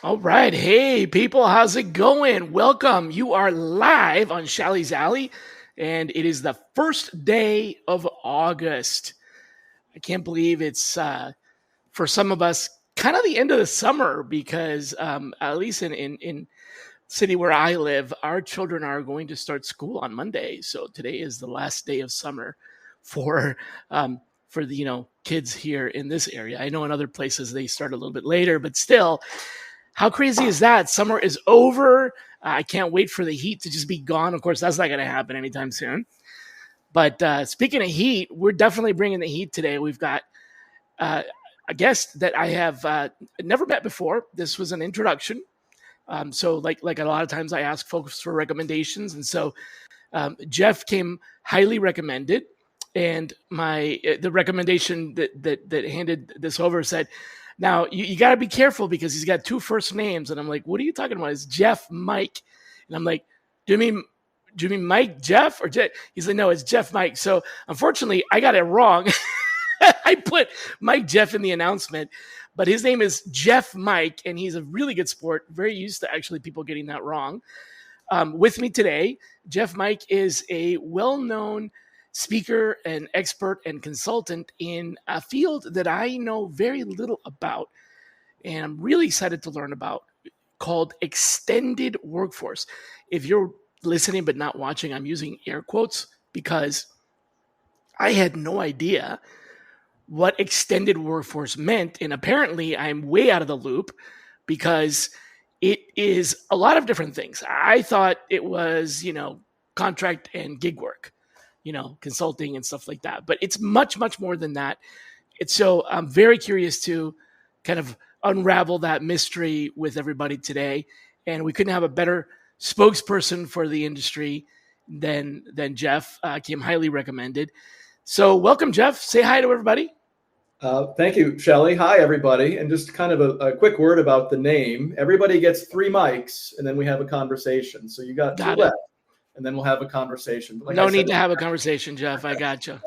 All right. Hey, people, how's it going? Welcome. You are live on Shally's Alley, and it is the first day of August. I can't believe it's, for some of us, kind of the end of the summer because, at least in city where I live, our children are going to start school on Monday. So today is the last day of summer for, for the kids here in this area. I know in other places they start a little bit later, but still, how crazy is that? Summer is over. I can't wait for the heat to just be gone. Of course, that's not going to happen anytime soon. But speaking of heat, we're definitely bringing the heat today. We've got uh, a guest that I have never met before. This was an introduction. So, like a lot of times, I ask folks for recommendations, and so Jeff came highly recommended. And the recommendation that handed this over said, now you got to be careful because he's got two first names, and I'm like, what are you talking about? It's Jeff Mike, and I'm like, do you mean Mike Jeff or Jeff? He's like, no, it's Jeff Mike. So unfortunately, I got it wrong. I put Mike Jeff in the announcement, but his name is Jeff Mike, and he's a really good sport. Very used to actually people getting that wrong. With me today, Jeff Mike is a well-known speaker and expert and consultant in a field that I know very little about, and I'm really excited to learn about, called extended workforce. If you're listening but not watching, I'm using air quotes because I had no idea what extended workforce meant, and apparently I'm way out of the loop because it is a lot of different things. I thought it was, contract and gig work, consulting and stuff like that. But it's much, much more than that. So I'm very curious to kind of unravel that mystery with everybody today. And we couldn't have a better spokesperson for the industry than Jeff. Came highly recommended. So welcome, Jeff. Say hi to everybody. Thank you, Shelly. Hi, everybody. And just kind of a quick word about the name. Everybody gets 3 mics, and then we have a conversation. So you got 2 left, and then we'll have a conversation. Like no need to have a conversation, Jeff. I got you.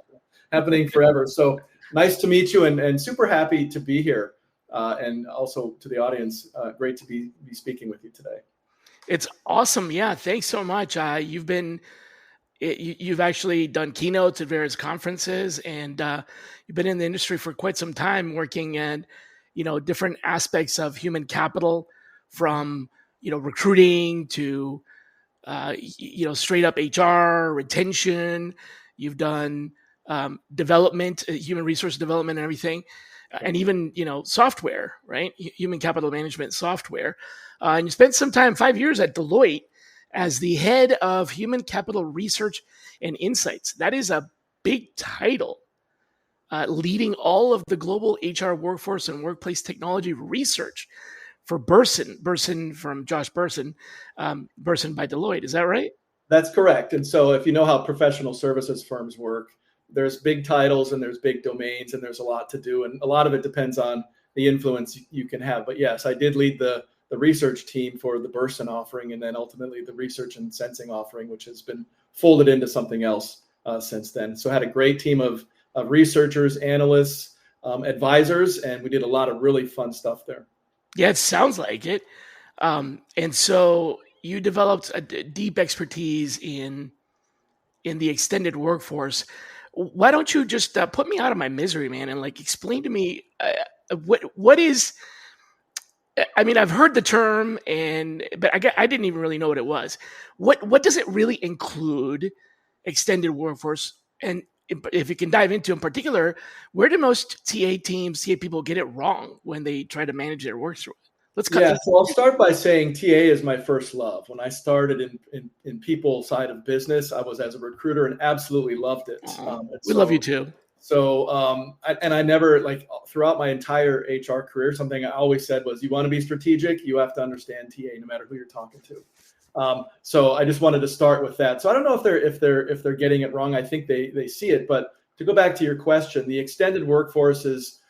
Happening forever. So nice to meet you, and super happy to be here. And also to the audience, great to be speaking with you today. It's awesome. Yeah, thanks so much. You've actually done keynotes at various conferences, and you've been in the industry for quite some time, working at different aspects of human capital, from recruiting to straight up HR, retention. You've done development, human resource development, and everything, and even software, right? Human capital management software. And you spent some time, 5 years at Deloitte, as the head of human capital research and insights. That is a big title, leading all of the global HR workforce and workplace technology research for Burson from Josh Burson by Deloitte. Is that right? That's correct. And so if you know how professional services firms work, there's big titles and there's big domains and there's a lot to do. And a lot of it depends on the influence you can have. But yes, I did lead the research team for the Burson offering, and then ultimately the research and sensing offering, which has been folded into something else since then. So I had a great team of researchers, analysts, advisors, and we did a lot of really fun stuff there. Yeah, it sounds like it. And so you developed a deep expertise in the extended workforce. Why don't you just put me out of my misery, man, and explain to me what is. I mean, I've heard the term, but I didn't even really know what it was. What does it really include, extended workforce? And if you can dive into in particular, where do most TA people get it wrong when they try to manage their work through it? So I'll start by saying TA is my first love. When I started in people side of business, I was as a recruiter and absolutely loved it. We love you too. So, I never, throughout my entire HR career, something I always said was, you want to be strategic, you have to understand TA no matter who you're talking to. So I just wanted to start with that. So I don't know if they're getting it wrong. I think they see it. But to go back to your question, the extended workforce is,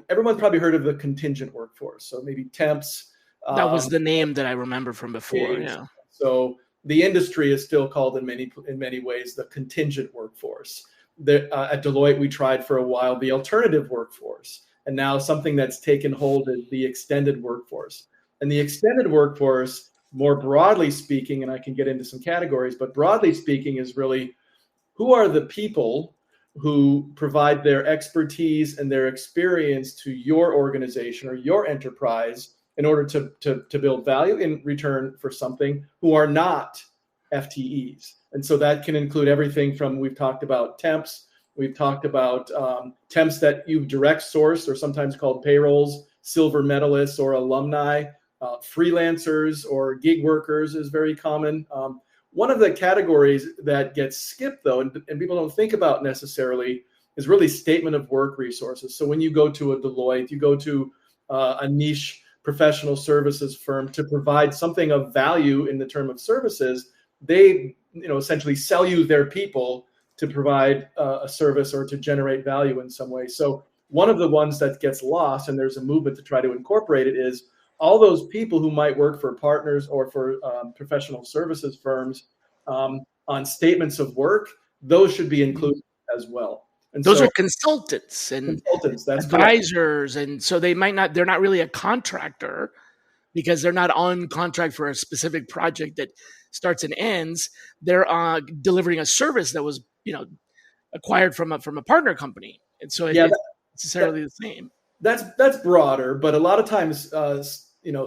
everyone's probably heard of the contingent workforce. So maybe temps. That was the name that I remember from before. Yeah. So the industry is still called in many ways the contingent workforce. At Deloitte, we tried for a while the alternative workforce, and now something that's taken hold is the extended workforce. And the extended workforce, more broadly speaking, and I can get into some categories, but broadly speaking is really who are the people who provide their expertise and their experience to your organization or your enterprise in order to build value in return for something, who are not FTEs. And so that can include everything from, we've talked about temps, we've talked about temps that you've direct sourced or sometimes called payrolls, silver medalists or alumni, freelancers or gig workers is very common. One of the categories that gets skipped, though, and people don't think about necessarily, is really statement of work resources. So when you go to a Deloitte, you go to a niche professional services firm to provide something of value in the term of services, they essentially sell you their people to provide a service or to generate value in some way. So one of the ones that gets lost, and there's a movement to try to incorporate it, is all those people who might work for partners or for professional services firms on statements of work, those should be included as well. And those are consultants and that's advisors. Correct. And so they're not really a contractor because they're not on contract for a specific project that starts and ends. They're delivering a service that was, acquired from a partner company. And so it's necessarily the same. That's broader, but a lot of times,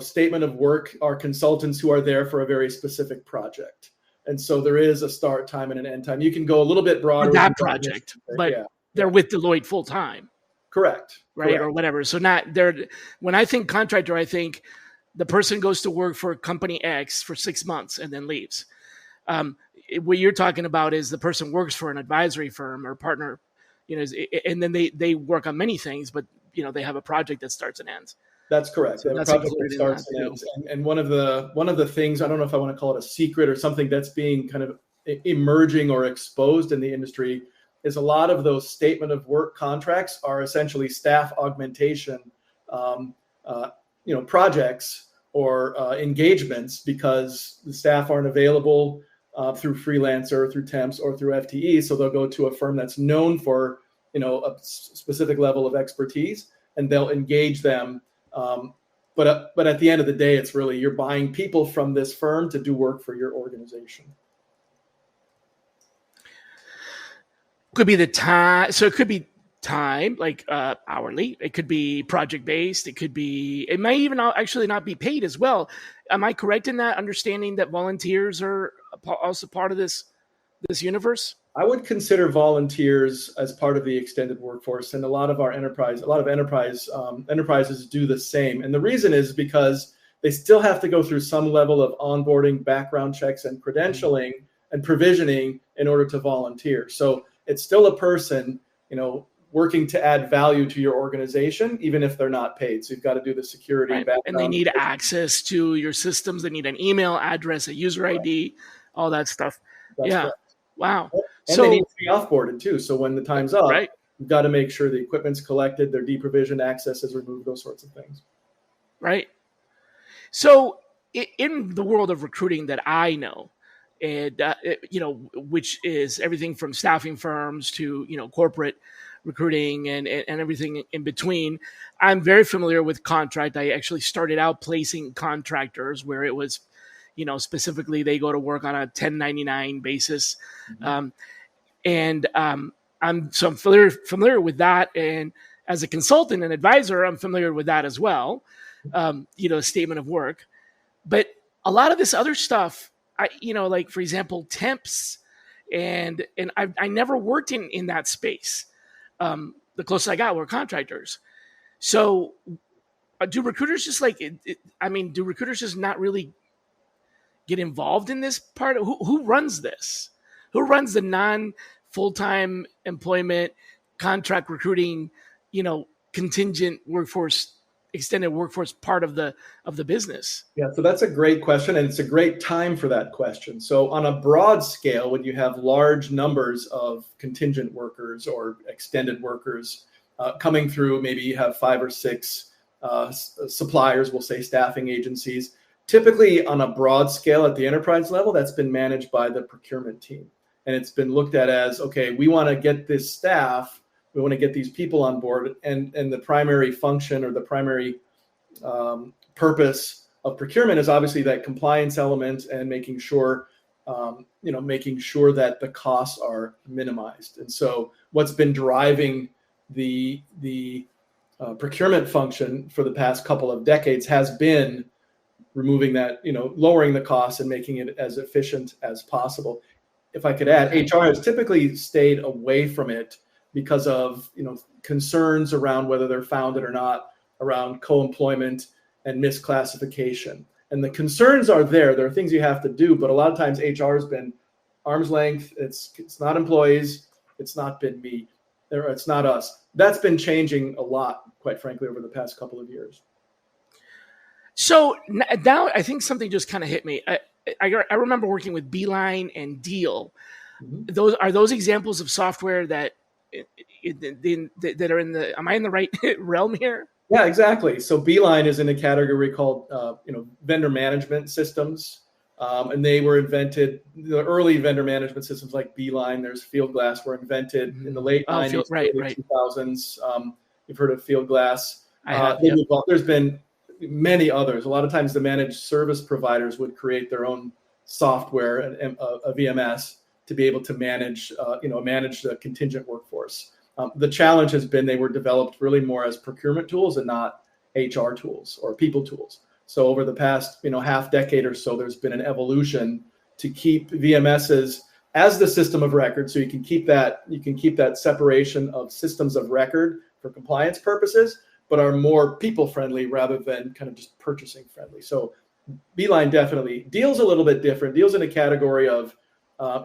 statement of work are consultants who are there for a very specific project. And so there is a start time and an end time. You can go a little bit broader. For that project, but they're with Deloitte full time. Correct. Right. Correct. Or whatever. So when I think contractor, I think the person goes to work for company X for 6 months and then leaves. What you're talking about is the person works for an advisory firm or partner, and then they work on many things, but they have a project that starts and ends. That's correct. So that's project that starts and ends. And one of the things, I don't know if I want to call it a secret or something that's being kind of emerging or exposed in the industry, is a lot of those statement of work contracts are essentially staff augmentation, projects or engagements, because the staff aren't available through freelancer, through temps, or through FTE. So they'll go to a firm that's known for a specific level of expertise, and they'll engage them. But at the end of the day, it's really you're buying people from this firm to do work for your organization. Could be the time. So it could be time, like hourly. It could be project based. It may even actually not be paid as well. Am I correct in that understanding that volunteers are also part of this universe? I would consider volunteers as part of the extended workforce, and a lot of enterprises do the same. And the reason is because they still have to go through some level of onboarding, background checks, and credentialing and provisioning in order to volunteer. So it's still a person, working to add value to your organization, even if they're not paid. So you've got to do the security and background. And they need access to your systems. They need an email address, a user ID, all that stuff. That's correct. Wow. And they need to be offboarded too. So when the time's up, right, you've got to make sure the equipment's collected, their deprovisioned access is removed, those sorts of things. Right. So in the world of recruiting that I know, and which is everything from staffing firms to corporate recruiting and everything in between, I'm very familiar with contract. I actually started out placing contractors where it was, specifically they go to work on a 1099 basis. I'm familiar with that. And as a consultant and advisor, I'm familiar with that as well. Statement of work. But a lot of this other stuff, like for example, temps, and I never worked in that space. The closest I got were contractors. So do recruiters just do recruiters just not really get involved in this part? Who runs this? Who runs the non-full-time employment contract recruiting, contingent workforce, extended workforce part of the business? Yeah, so that's a great question, and it's a great time for that question. So on a broad scale, when you have large numbers of contingent workers or extended workers coming through, maybe you have 5 or 6 suppliers, we'll say staffing agencies. Typically on a broad scale at the enterprise level, that's been managed by the procurement team. And it's been looked at as, okay, we want to get this staff, we want to get these people on board, and the primary function or the primary purpose of procurement is obviously that compliance element and making sure that the costs are minimized. And so what's been driving the procurement function for the past couple of decades has been removing that, lowering the costs and making it as efficient as possible. If I could add, HR has typically stayed away from it because of, concerns around whether they're founded or not, around co-employment and misclassification. And the concerns are there. There are things you have to do, but a lot of times HR has been arm's length. It's not employees. It's not been me. It's not us. That's been changing a lot, quite frankly, over the past couple of years. So now I think something just kind of hit me. I remember working with Beeline and Deal. Mm-hmm. Those examples of software that are in the. Am I in the right realm here? Yeah, exactly. So Beeline is in a category called vendor management systems, and they were invented. The early vendor management systems like Beeline, there's Fieldglass, were invented in the late 90s, early 2000s. You've heard of Fieldglass. I have. There's been many others. A lot of times the managed service providers would create their own software, a VMS, to be able to manage the contingent workforce. The challenge has been they were developed really more as procurement tools and not HR tools or people tools. So over the past half decade or so, there's been an evolution to keep VMSs as the system of record. So you can keep that separation of systems of record for compliance purposes, but are more people friendly rather than kind of just purchasing friendly. So Beeline definitely. Deal's a little bit different. Deal's in a category of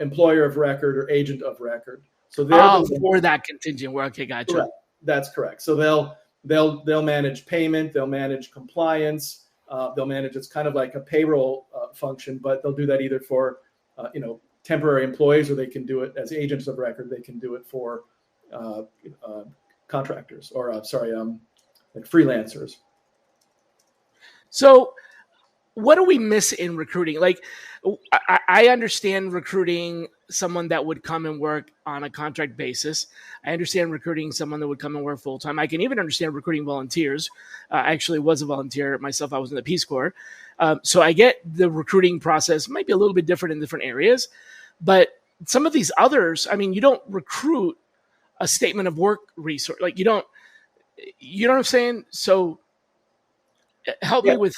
employer of record or agent of record. So for that contingent work. Okay, gotcha. Correct. That's correct. So they'll manage payment, they'll manage compliance, they'll manage. It's kind of like a payroll function, but they'll do that either for temporary employees, or they can do it as agents of record. They can do it for contractors or like freelancers. So what do we miss in recruiting? Like, I understand recruiting someone that would come and work on a contract basis. I understand recruiting someone that would come and work full time. I can even understand recruiting volunteers. I actually was a volunteer myself. I was in the Peace Corps. So I get the recruiting process might be a little bit different in different areas, but some of these others, I mean, you don't recruit a statement of work resource. Like you know what I'm saying? So help me with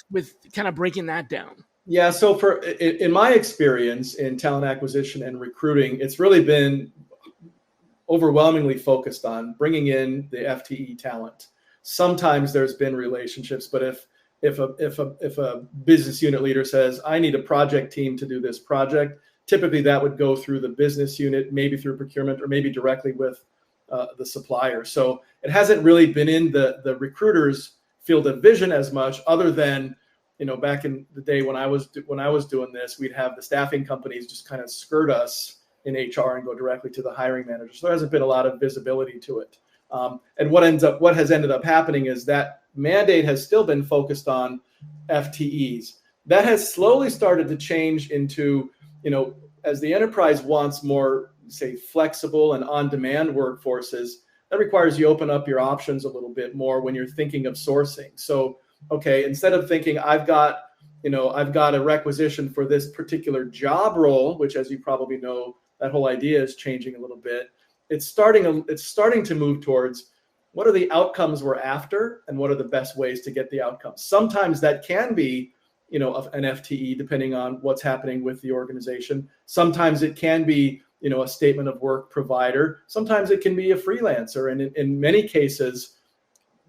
kind of breaking that down. Yeah. So in my experience in talent acquisition and recruiting, it's really been overwhelmingly focused on bringing in the FTE talent. Sometimes there's been relationships, but if a business unit leader says, I need a project team to do this project, typically that would go through the business unit, maybe through procurement, or maybe directly with the supplier. So it hasn't really been in the recruiter's field of vision as much, other than back in the day when I was doing this, we'd have the staffing companies just kind of skirt us in HR and go directly to the hiring manager. So there hasn't been a lot of visibility to it. And what has ended up happening is that mandate has still been focused on FTEs. That has slowly started to change into, as the enterprise wants more, say, flexible and on-demand workforces, that requires you open up your options a little bit more when you're thinking of sourcing. So, okay, instead of thinking I've got a requisition for this particular job role, which, as you probably know, that whole idea is changing a little bit. It's starting to move towards what are the outcomes we're after and what are the best ways to get the outcomes. Sometimes that can be, an FTE, depending on what's happening with the organization. Sometimes it can be, a statement of work provider. Sometimes it can be a freelancer. And in many cases,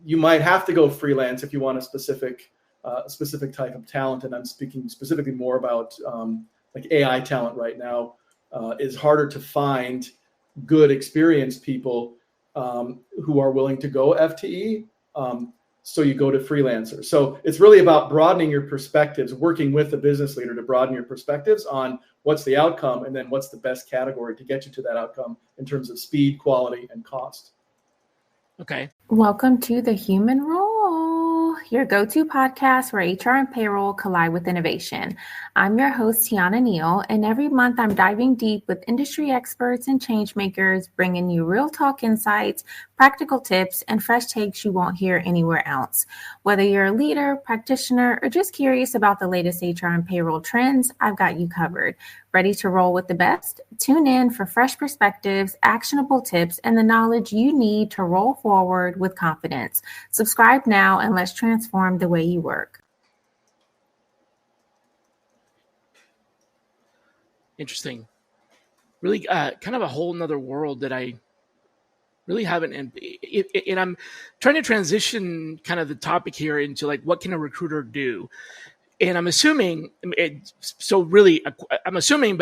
you might have to go freelance if you want a specific type of talent. And I'm speaking specifically more about like AI talent right now. Is harder to find good experienced people who are willing to go FTE. So you go to freelancers. So it's really about broadening your perspectives, working with the business leader to broaden your perspectives on what's the outcome and then what's the best category to get you to that outcome in terms of speed, quality, and cost. Okay. Welcome to The Human Role, your go-to podcast where HR and payroll collide with innovation. I'm your host, Tiana Neal, and every month I'm diving deep with industry experts and change makers, bringing you real talk insights, practical tips, and fresh takes you won't hear anywhere else. Whether you're a leader, practitioner, or just curious about the latest HR and payroll trends, I've got you covered. Ready to roll with the best? Tune in for fresh perspectives, actionable tips, and the knowledge you need to roll forward with confidence. Subscribe now and let's transform the way you work. Interesting. Really kind of a whole nother world that I really haven't. And I'm trying to transition kind of the topic here into like, what can a recruiter do? And I'm assuming, but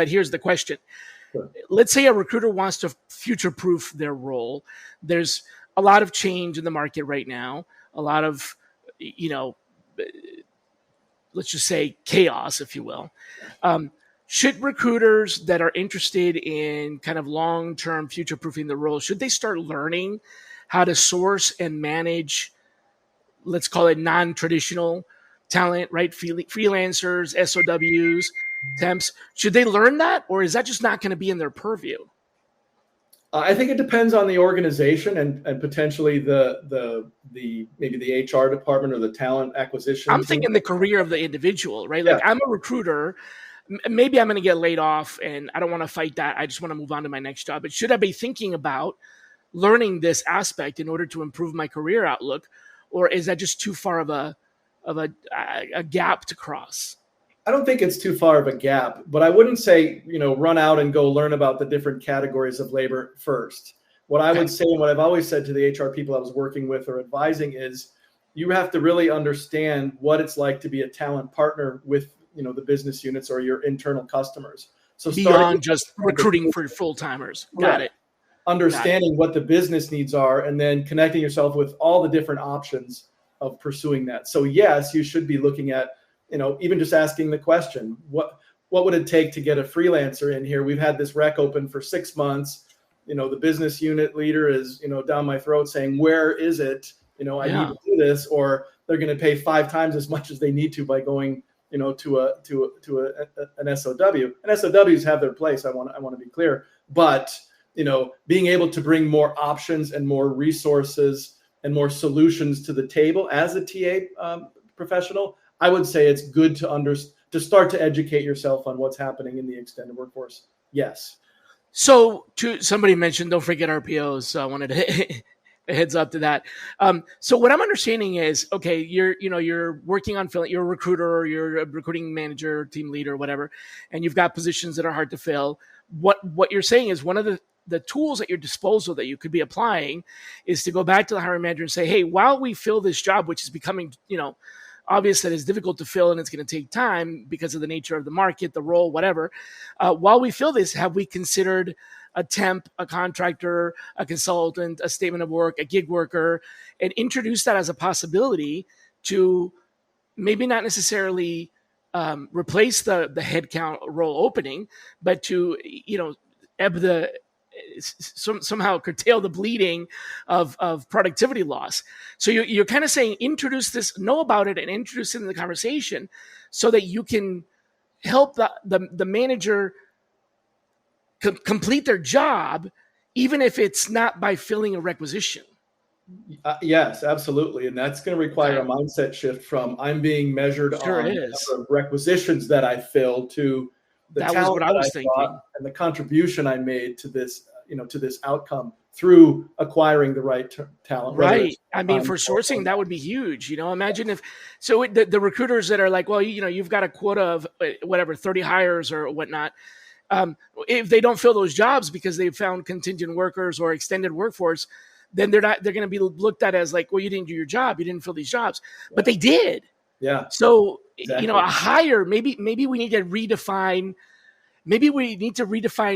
here's the question. Sure. Let's say a recruiter wants to future-proof their role. There's a lot of change in the market right now, a lot of, let's just say chaos, if you will. Should recruiters that are interested in kind of long-term future-proofing the role, should they start learning how to source and manage, let's call it non-traditional talent, right? Freelancers, SOWs, temps. Should they learn that, or is that just not going to be in their purview? I think it depends on the organization and potentially the maybe the HR department or the talent acquisition. I'm thinking the career of the individual, right? Like, I'm a recruiter. Maybe I'm going to get laid off and I don't want to fight that. I just want to move on to my next job. But should I be thinking about learning this aspect in order to improve my career outlook? Or is that just too far of a gap to cross? I don't think it's too far of a gap, but I wouldn't say, run out and go learn about the different categories of labor first. What I would say, and what I've always said to the HR people I was working with or advising is you have to really understand what it's like to be a talent partner with the business units or your internal customers. So beyond just recruiting for full-timers. Got it. Understanding what the business needs are and then connecting yourself with all the different options of pursuing that. So yes, you should be looking at, even just asking the question, what would it take to get a freelancer in here? We've had this rec open for 6 months. The business unit leader is, down my throat saying, where is it? I need to do this, or they're going to pay 5 times as much as they need to by going to an SOW. And SOWs have their place. I want to be clear, but being able to bring more options and more resources and more solutions to the table as a TA professional, I would say it's good to start to educate yourself on what's happening in the extended workforce. Yes. So somebody mentioned, don't forget our PEOs. So I wanted to a heads up to that. So what I'm understanding is, okay, you're working on filling, you're a recruiter or you're a recruiting manager, team leader, whatever, and you've got positions that are hard to fill. What you're saying is one of the tools at your disposal that you could be applying is to go back to the hiring manager and say, hey, while we fill this job, which is becoming, obvious that it's difficult to fill and it's going to take time because of the nature of the market, the role, whatever. While we fill this, have we considered a temp, a contractor, a consultant, a statement of work, a gig worker, and introduce that as a possibility to maybe not necessarily replace the headcount role opening, but to, somehow curtail the bleeding of productivity loss. So you're kind of saying, introduce this, know about it, and introduce it in the conversation so that you can help the manager complete their job, even if it's not by filling a requisition. Yes, absolutely. And that's going to require a mindset shift from I'm being measured on the number of requisitions that I filled to the that talent was what I was thinking, and the contribution I made to this, to this outcome through acquiring the right talent. Right. I mean, for sourcing, that would be huge. Imagine if, the recruiters that are like, well, you've got a quota of whatever, 30 hires or whatnot. If they don't fill those jobs because they've found contingent workers or extended workforce, then they're going to be looked at as like, well, you didn't do your job. You didn't fill these jobs, but they did. Yeah. So, a hire, maybe we need to redefine,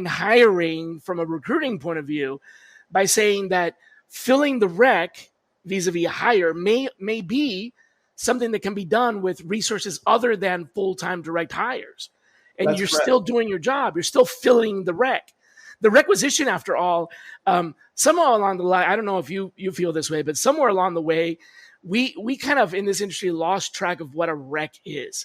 hiring from a recruiting point of view by saying that filling the rec vis-a-vis a hire may be something that can be done with resources other than full-time direct hires. And That's you're correct. Still doing your job. You're still filling the rec. The requisition, after all, somewhere along the line, I don't know if you feel this way, but somewhere along the way, we kind of in this industry lost track of what a rec is.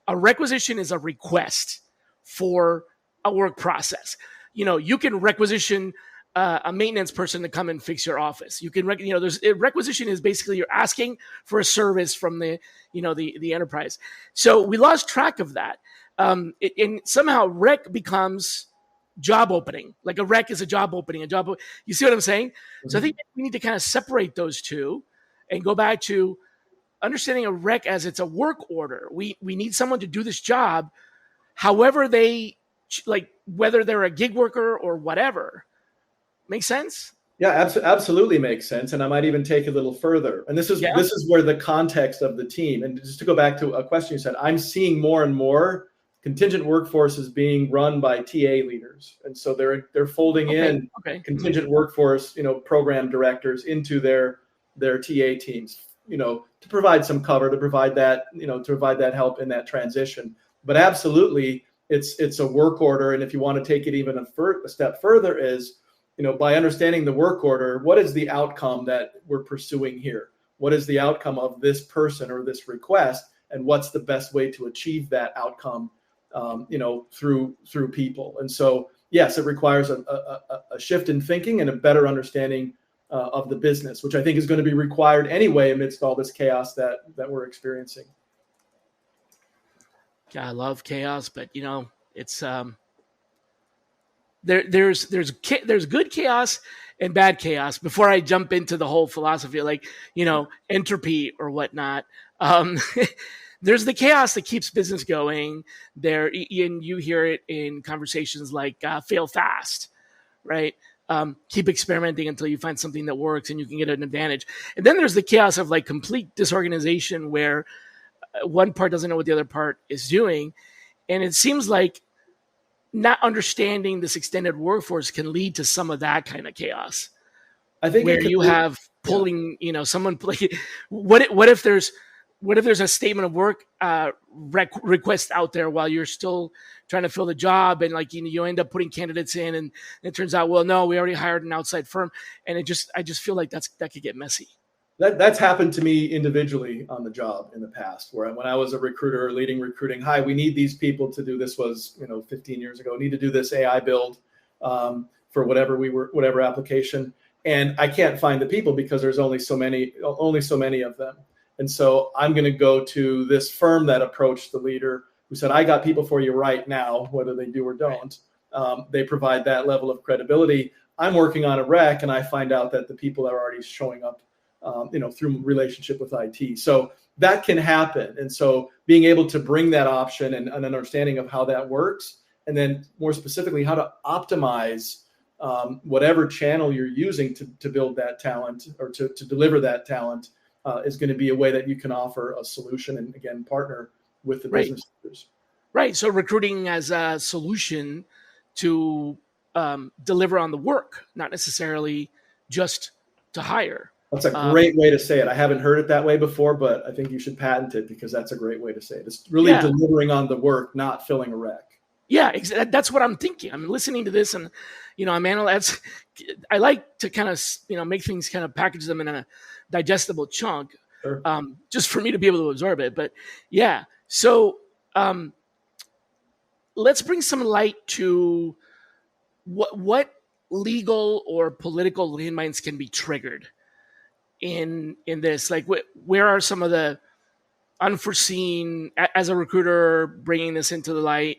A requisition is a request for a work process. You can requisition a maintenance person to come and fix your office. You can, requisition is basically you're asking for a service from the enterprise. So we lost track of that. And somehow rec becomes job opening. Like a rec is a job opening, you see what I'm saying? Mm-hmm. So I think we need to kind of separate those two and go back to understanding a rec as it's a work order. We need someone to do this job, however they like, whether they're a gig worker or whatever. Make sense? Yeah, absolutely makes sense. And I might even take it a little further. And this is where the context of the team, and just to go back to a question you said, I'm seeing more and more contingent workforce is being run by TA leaders. And so they're folding in contingent workforce, program directors into their TA teams, to provide some cover, to provide that help in that transition. But absolutely, it's a work order. And if you want to take it even a step further is, by understanding the work order, what is the outcome that we're pursuing here? What is the outcome of this person or this request? And what's the best way to achieve that outcome, through people? And so, yes, it requires a shift in thinking and a better understanding of the business, which I think is going to be required anyway amidst all this chaos that we're experiencing. Yeah, I love chaos, but it's there's good chaos and bad chaos. Before I jump into the whole philosophy, like entropy or whatnot, there's the chaos that keeps business going. There, and you hear it in conversations like fail fast, right? Keep experimenting until you find something that works and you can get an advantage. And then there's the chaos of like complete disorganization where one part doesn't know what the other part is doing. And it seems like not understanding this extended workforce can lead to some of that kind of chaos. I think where you have pulling, someone like, what if there's a statement of work request out there while you're still trying to fill the job, and like you end up putting candidates in, and it turns out, well, no, we already hired an outside firm, and I just feel like that could get messy. That's happened to me individually on the job in the past, where when I was a recruiter leading recruiting, hi, we need these people to do this. Was 15 years ago, need to do this AI build for whatever application, and I can't find the people because there's only so many of them. And so I'm going to go to this firm that approached the leader who said, I got people for you right now, whether they do or don't. They provide that level of credibility. I'm working on a rec and I find out that the people are already showing up, through relationship with IT. So that can happen. And so being able to bring that option and an understanding of how that works, and then more specifically, how to optimize whatever channel you're using to build that talent or to deliver that talent is going to be a way that you can offer a solution and, again, partner with the business leaders. Right. So recruiting as a solution to deliver on the work, not necessarily just to hire. That's a great way to say it. I haven't heard it that way before, but I think you should patent it because that's a great way to say it. It's really delivering on the work, not filling a rec. Yeah, that's what I'm thinking. I'm listening to this and, I'm analyzing. I like to kind of, make things, kind of package them in a digestible chunk, sure. Just for me to be able to absorb it. But yeah, so let's bring some light to what legal or political landmines can be triggered in this. Like, where are some of the unforeseen, as a recruiter bringing this into the light?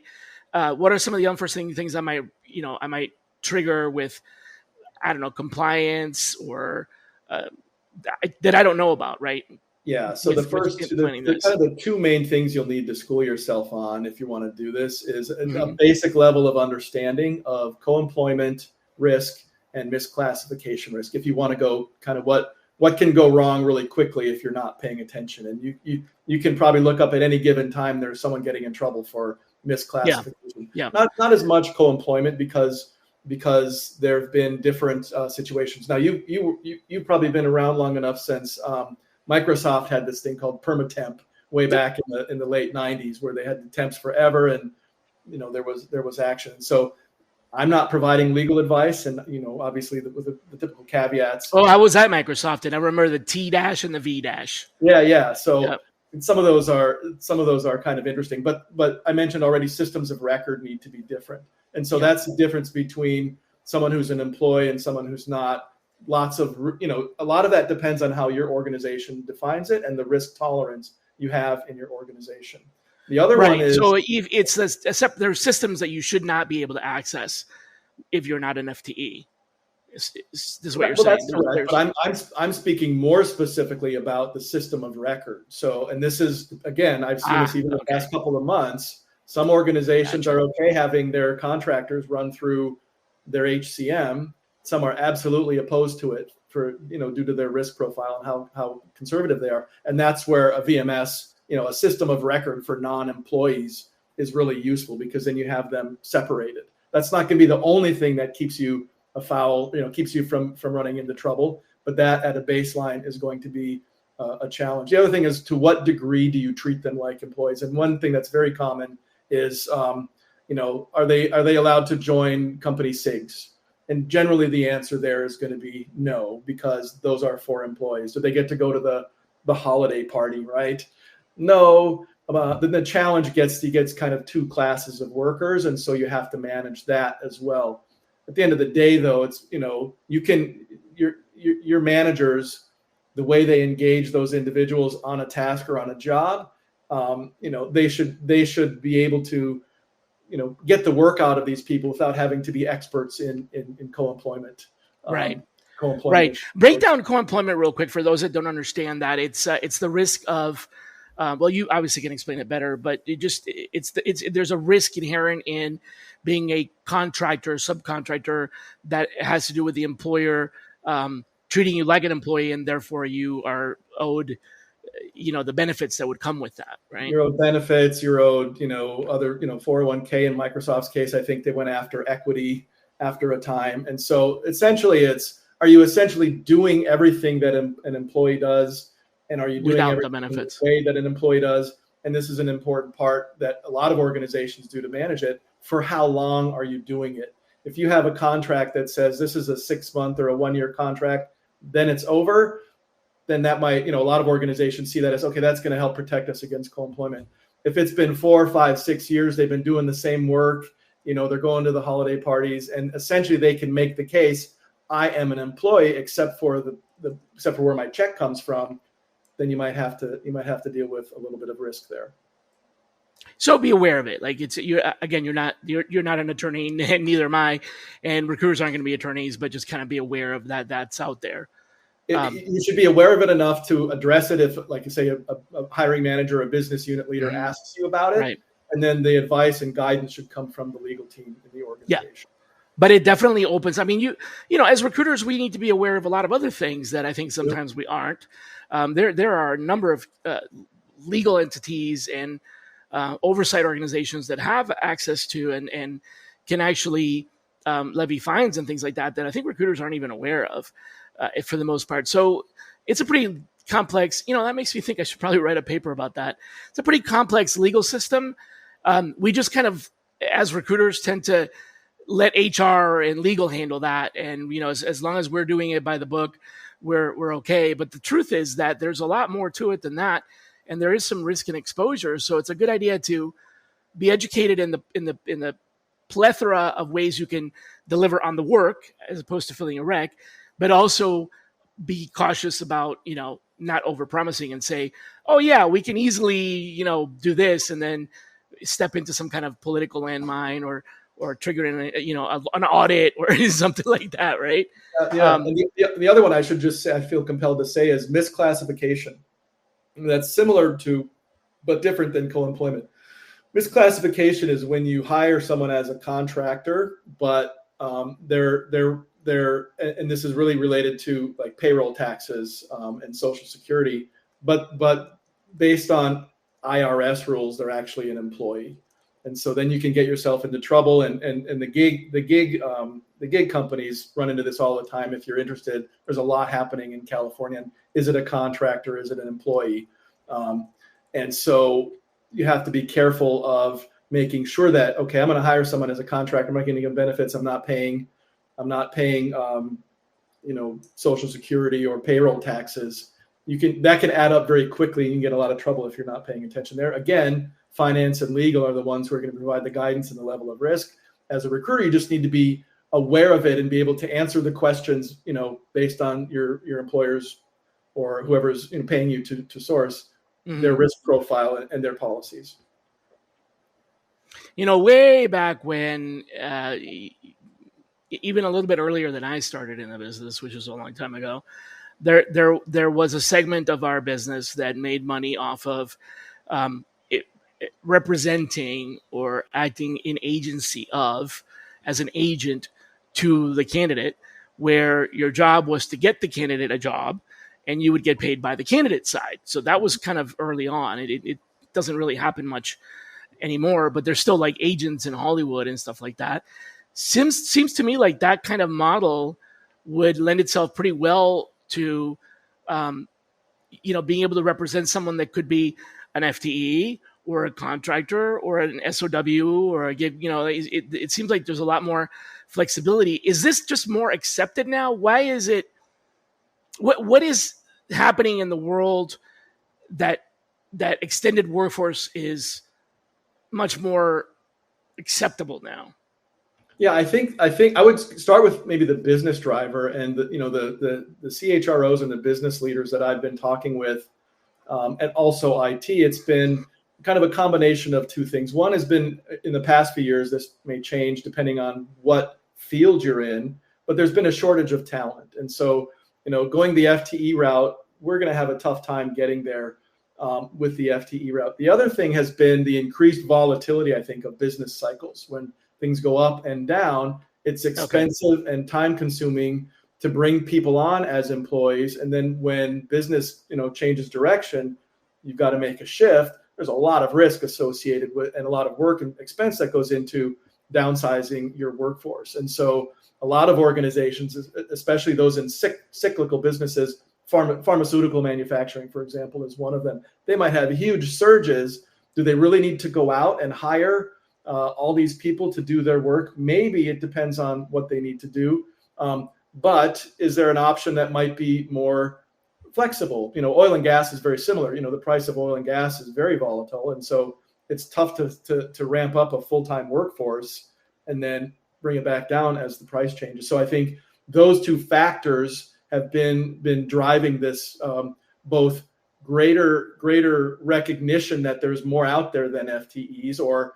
What are some of the unforeseen things I might trigger with, I don't know, compliance or that I don't know about, right? Yeah. So the two main things you'll need to school yourself on if you want to do this is a basic level of understanding of co-employment risk and misclassification risk. If you want to go kind of what can go wrong really quickly if you're not paying attention, and you can probably look up at any given time there's someone getting in trouble for misclassification. Yeah. Not as much co-employment because there have been different situations. Now you've probably been around long enough since Microsoft had this thing called permatemp way back in the late 90s, where they had the temps forever, and there was action. So I'm not providing legal advice, and obviously with the typical caveats. Oh, I was at Microsoft, and I remember the T- and the V-. Yeah. So some of those are kind of interesting, but I mentioned already systems of record need to be different, and so that's the difference between someone who's an employee and someone who's not. Lots of, a lot of that depends on how your organization defines it and the risk tolerance you have in your organization. The other one is, so it's except there's systems that you should not be able to access if you're not an FTE. This is what you're saying. That's correct. But I'm speaking more specifically about the system of record. So, and this is, again, I've seen this even the past couple of months. Some organizations are okay having their contractors run through their HCM. Some are absolutely opposed to it for, due to their risk profile and how conservative they are. And that's where a VMS, a system of record for non-employees is really useful, because then you have them separated. That's not going to be the only thing that keeps you afoul, keeps you from running into trouble, but that at a baseline is going to be a challenge. The other thing is, to what degree do you treat them like employees? And one thing that's very common is, are they allowed to join company SIGs? And generally the answer there is going to be no, because those are for employees. Do they get to go to the holiday party, right? No. Then the challenge he gets kind of two classes of workers, and so you have to manage that as well. At the end of the day, though, it's, your managers, the way they engage those individuals on a task or on a job, they should be able to, get the work out of these people without having to be experts in co-employment. Right. Co-employment. Right. Break down co-employment real quick for those that don't understand that. It's the risk of, you obviously can explain it better, but there's a risk inherent in being a contractor, subcontractor, that has to do with the employer treating you like an employee, and therefore you are owed, the benefits that would come with that, right? You're owed benefits, you're owed, other, 401k. In Microsoft's case, I think they went after equity after a time. And so essentially are you essentially doing everything that an employee does? And are you doing without everything the benefits the way that an employee does? And this is an important part that a lot of organizations do to manage it. For how long are you doing it? If you have a contract that says this is a 6-month or a 1-year contract, then it's over, then that might, a lot of organizations see that as, okay, that's going to help protect us against co-employment. If it's been 4, 5, 6 years, they've been doing the same work, they're going to the holiday parties, and essentially they can make the case, I am an employee except for except for where my check comes from, then you might have to deal with a little bit of risk there. So be aware of it. Like you're not an attorney, and neither am I, and recruiters aren't going to be attorneys, but just kind of be aware of that. That's out there. You should be aware of it enough to address it if, like you say, a hiring manager, a business unit leader asks you about it, right. And then the advice and guidance should come from the legal team in the organization. Yeah. But it definitely opens. I mean, as recruiters, we need to be aware of a lot of other things that I think sometimes we aren't. There are a number of legal entities and oversight organizations that have access to and can actually levy fines and things like that I think recruiters aren't even aware of for the most part. So it's a pretty complex, that makes me think I should probably write a paper about that. It's a pretty complex legal system. We just kind of, as recruiters, tend to let HR and legal handle that. And, as long as we're doing it by the book, we're okay. But the truth is that there's a lot more to it than that. And there is some risk and exposure. So it's a good idea to be educated in the plethora of ways you can deliver on the work as opposed to filling a rec, but also be cautious about, not overpromising and say, oh yeah, we can easily, do this, and then step into some kind of political landmine or triggering, an audit or something like that. Right. And the other one I should just say, I feel compelled to say, is misclassification. That's similar to, but different than co-employment. Misclassification is when you hire someone as a contractor, but they're, and this is really related to like payroll taxes and Social Security, but based on IRS rules, they're actually an employee. And so then you can get yourself into trouble, and the gig companies run into this all the time. If you're interested, there's a lot happening in California. Is it a contractor? Is it an employee? And so you have to be careful of making sure that, okay, I'm going to hire someone as a contractor. I'm not getting benefits. I'm not paying Social Security or payroll taxes. That can add up very quickly. You can get a lot of trouble if you're not paying attention there. Again, finance and legal are the ones who are going to provide the guidance and the level of risk. As a recruiter, you just need to be aware of it and be able to answer the questions, based on your employers or whoever's paying you to source their risk profile and their policies. Way back when, even a little bit earlier than I started in the business, which was a long time ago, there was a segment of our business that made money off of representing or acting in agency of, as an agent to the candidate, where your job was to get the candidate a job and you would get paid by the candidate side. So that was kind of early on. It doesn't really happen much anymore, but there's still like agents in Hollywood and stuff like that. Seems to me like that kind of model would lend itself pretty well to, being able to represent someone that could be an FTE or a contractor or an SOW or a gig. It seems like there's a lot more flexibility. Is this just more accepted now? Why is it? What is happening in the world that extended workforce is much more acceptable now? Yeah, I think I would start with maybe the business driver and the CHROs and the business leaders that I've been talking with, and also IT. It's been kind of a combination of two things. One has been, in the past few years, this may change depending on what field you're in, but there's been a shortage of talent. And so, going the FTE route, we're going to have a tough time getting there with the FTE route. The other thing has been the increased volatility, I think, of business cycles. When things go up and down, it's expensive and time consuming to bring people on as employees. And then when business, changes direction, you've got to make a shift. There's a lot of risk associated with, and a lot of work and expense that goes into downsizing your workforce. And so a lot of organizations, especially those in cyclical businesses, pharmaceutical manufacturing, for example, is one of them. They might have huge surges. Do they really need to go out and hire all these people to do their work? Maybe. It depends on what they need to do. But is there an option that might be more flexible? Oil and gas is very similar. The price of oil and gas is very volatile. And so it's tough to ramp up a full-time workforce and then bring it back down as the price changes. So I think those two factors have been driving this, both greater recognition that there's more out there than FTEs or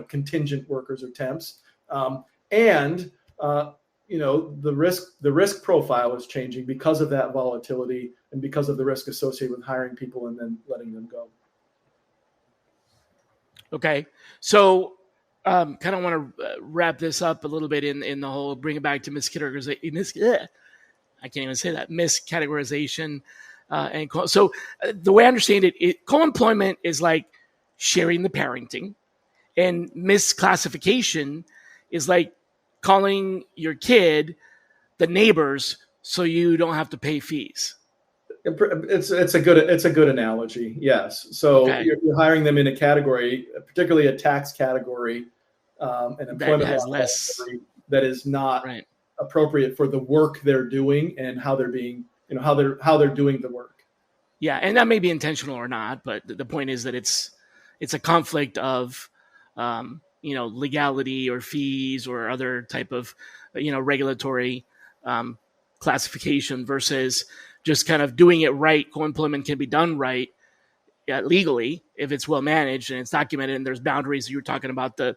contingent workers or temps, and the risk profile is changing because of that volatility and because of the risk associated with hiring people and then letting them go. Okay, so kind of want to wrap this up a little bit in the whole, bring it back to miscategorization. I can't even say that, miscategorization. So the way I understand it, co-employment is like sharing the parenting, and misclassification is like calling your kid the neighbors so you don't have to pay fees. It's a good analogy. Yes. So you're hiring them in a category, particularly a tax category, an employment category that is not appropriate for the work they're doing and how they're being, how they're doing the work. Yeah, and that may be intentional or not, but the point is that it's a conflict of legality or fees or other type of regulatory classification versus just kind of doing it right. Co-employment can be done right legally if it's well managed and it's documented and there's boundaries. You were talking about the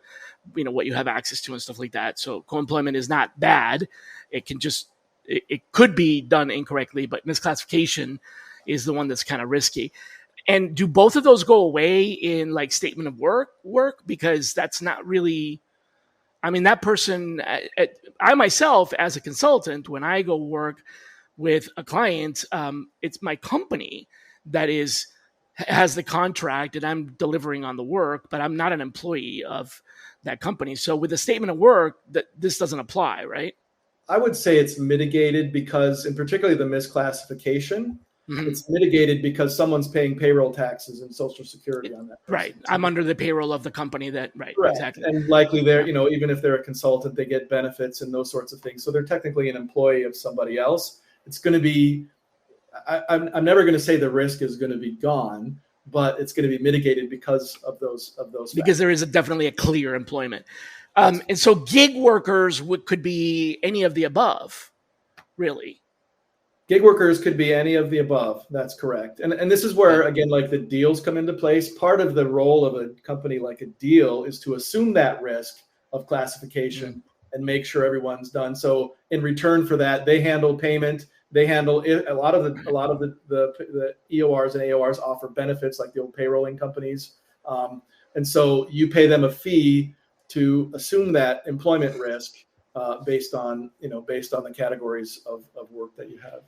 what you have access to and stuff like that. So co-employment is not bad. It could be done incorrectly, but misclassification is the one that's kind of risky. And do both of those go away in like statement of work? Because that's not really, that person, I myself as a consultant, when I go work with a client, it's my company that has the contract and I'm delivering on the work, but I'm not an employee of that company. So with the statement of work, this doesn't apply, right? I would say it's mitigated because, in particularly the misclassification, it's mitigated because someone's paying payroll taxes and Social Security on that person. Right. I'm under the payroll of the company that, exactly. And likely they're, even if they're a consultant, they get benefits and those sorts of things. So they're technically an employee of somebody else. It's going to be, I'm never going to say the risk is going to be gone, but it's going to be mitigated because of those because there is definitely a clear employment. And so gig workers could be any of the above, really. Gig workers could be any of the above. That's correct. And this is where, again, like the deals come into place. Part of the role of a company like a deal is to assume that risk of classification and make sure everyone's done. So in return for that, they handle payment. They handle it. A lot of the EORs and AORs offer benefits like the old payrolling companies. And so you pay them a fee to assume that employment risk based on the categories of work that you have.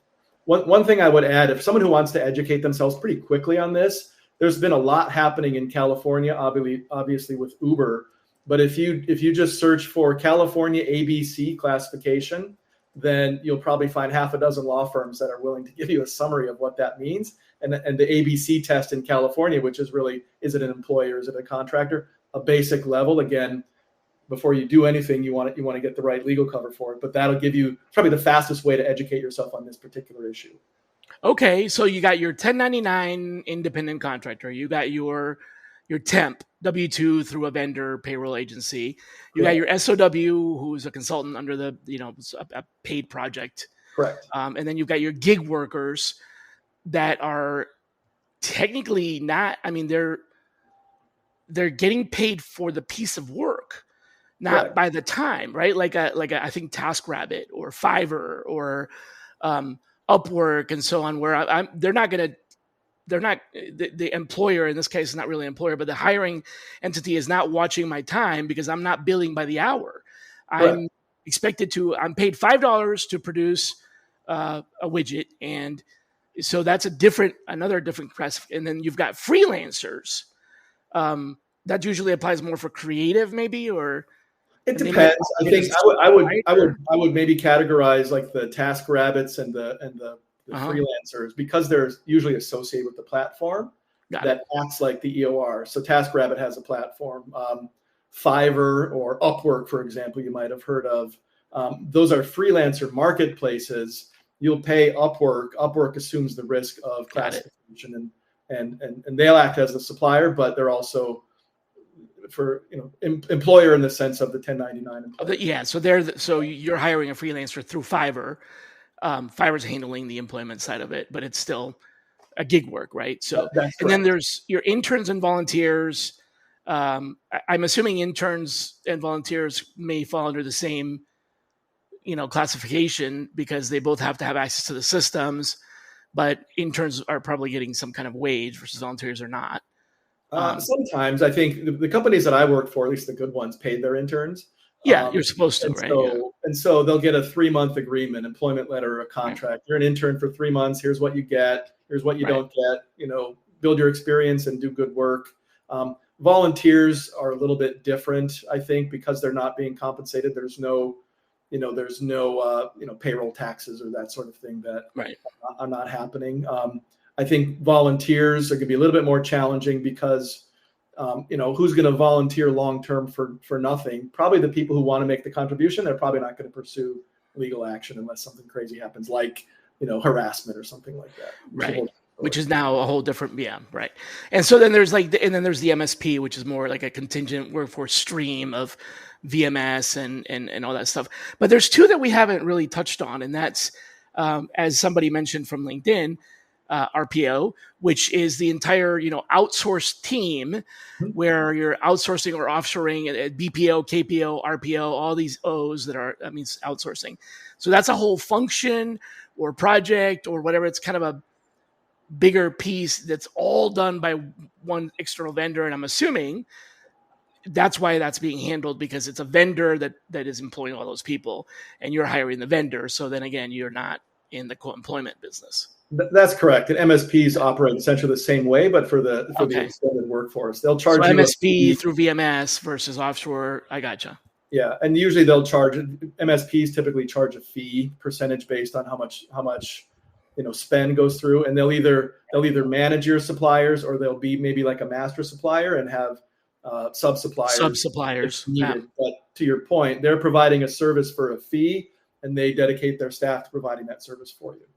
One thing I would add, if someone who wants to educate themselves pretty quickly on this, there's been a lot happening in California, obviously with Uber. But if you just search for California ABC classification, then you'll probably find half a dozen law firms that are willing to give you a summary of what that means. And the ABC test in California, which is really, is it an employer, is it a contractor? A basic level. Again, before you do anything, you want to get the right legal cover for it. But that'll give you probably the fastest way to educate yourself on this particular issue. Okay, so you got your 1099 independent contractor, you got your temp W-2 through a vendor payroll agency, you got your SOW, who's a consultant under the a paid project. Correct. And then you've got your gig workers that are technically not. I mean, they're getting paid for the piece of work, not by the time, right? Like I think TaskRabbit or Fiverr or Upwork and so on, where the employer in this case is not really an employer, but the hiring entity is not watching my time because I'm not billing by the hour. I'm paid $5 to produce a widget. And so that's another different press. And then you've got freelancers. That usually applies more for creative maybe, or it depends. I think I would maybe categorize like the TaskRabbits and the freelancers, because they're usually associated with the platform that acts like the EOR. So TaskRabbit has a platform. Fiverr or Upwork, for example, you might have heard of. Those are freelancer marketplaces. You'll pay Upwork. Upwork assumes the risk of classification, and they'll act as the supplier, but they're also for employer in the sense of the 1099 employer. So you're hiring a freelancer through Fiverr. Fiverr's handling the employment side of it, but it's still a gig work, right? So then there's your interns and volunteers. I'm assuming interns and volunteers may fall under the same classification because they both have to have access to the systems, but interns are probably getting some kind of wage versus volunteers are not. Sometimes I think the companies that I work for, at least the good ones, paid their interns. Yeah, you're supposed to, right? And so they'll get a 3-month agreement, employment letter, or a contract. Right. You're an intern for 3 months. Here's what you get. Here's what you don't get. Build your experience and do good work. Volunteers are a little bit different, I think, because they're not being compensated. There's no payroll taxes or that sort of thing that are not happening. I think volunteers are going to be a little bit more challenging because, who's going to volunteer long-term for nothing? Probably the people who want to make the contribution. They're probably not going to pursue legal action unless something crazy happens, like, harassment or something like that. Right. Which is now a whole different, right. And so then there's the MSP, which is more like a contingent workforce stream of VMS and all that stuff. But there's two that we haven't really touched on, and that's, as somebody mentioned from LinkedIn, RPO, which is the entire, outsourced team where you're outsourcing or offshoring BPO, KPO, RPO, all these O's that means outsourcing. So that's a whole function or project or whatever. It's kind of a bigger piece that's all done by one external vendor. And I'm assuming that's why that's being handled, because it's a vendor that is employing all those people and you're hiring the vendor. So then again, you're not in the co-employment business. That's correct. And MSPs operate essentially the same way, but for the extended workforce, they'll charge you MSP through VMS versus offshore. I gotcha. Yeah, and usually MSPs typically charge a fee percentage based on how much spend goes through, and they'll either manage your suppliers or they'll be maybe like a master supplier and have sub-suppliers needed. But to your point, they're providing a service for a fee, and they dedicate their staff to providing that service for you.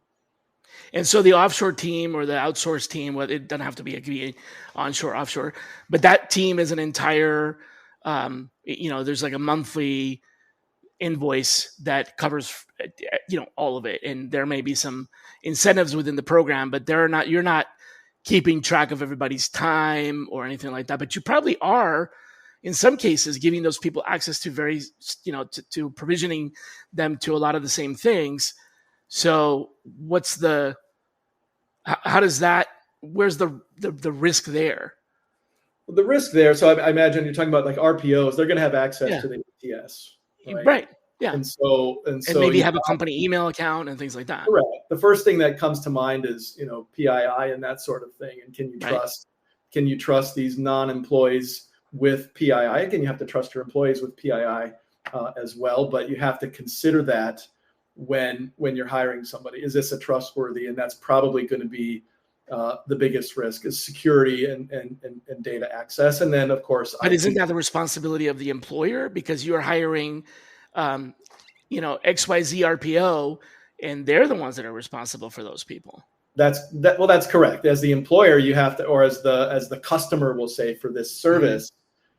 And so the offshore team or the outsourced team, well, it doesn't have to be, it could be onshore, offshore, but that team is an entire, there's like a monthly invoice that covers, all of it. And there may be some incentives within the program, but you're not keeping track of everybody's time or anything like that. But you probably are, in some cases, giving those people access to to provisioning them to a lot of the same things. So where's the risk there? Well, the risk there, so I imagine you're talking about like RPOs, they're going to have access to the ATS. Right. Yeah. And maybe have a company email account and things like that. Correct. The first thing that comes to mind is, PII and that sort of thing. And can you trust these non-employees with PII? Again, you have to trust your employees with PII as well, but you have to consider that when you're hiring somebody. Is this a trustworthy? And that's probably going to be the biggest risk is security and data access. And then, of course, but isn't that the responsibility of the employer? Because you're hiring, XYZ RPO, and they're the ones that are responsible for those people. That's correct. As the employer, you have to, or as the customer will say for this service,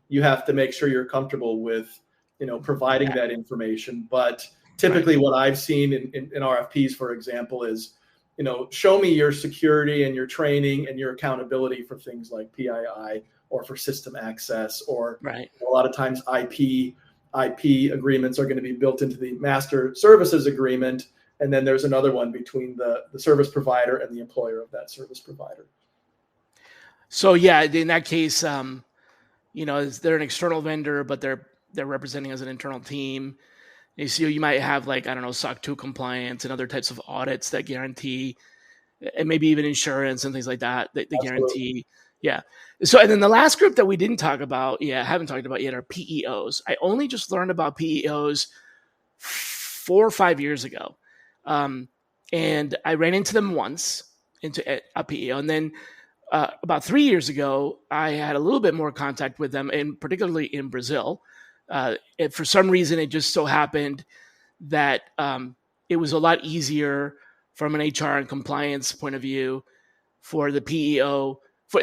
you have to make sure you're comfortable with, providing that information. But typically what I've seen in RFPs, for example, is, show me your security and your training and your accountability for things like PII or for system access, or a lot of times IP agreements are going to be built into the master services agreement. And then there's another one between the service provider and the employer of that service provider. So in that case, they're an external vendor, but they're representing as an internal team. So you might have SOC 2 compliance and other types of audits that guarantee, and maybe even insurance and things like that, they guarantee. Yeah. So, and then the last group that we haven't talked about yet are PEOs. I only just learned about PEOs 4 or 5 years ago. And I ran into them once into a PEO. And then about 3 years ago, I had a little bit more contact with them, and particularly in Brazil. For some reason, it just so happened that it was a lot easier from an HR and compliance point of view for the PEO, for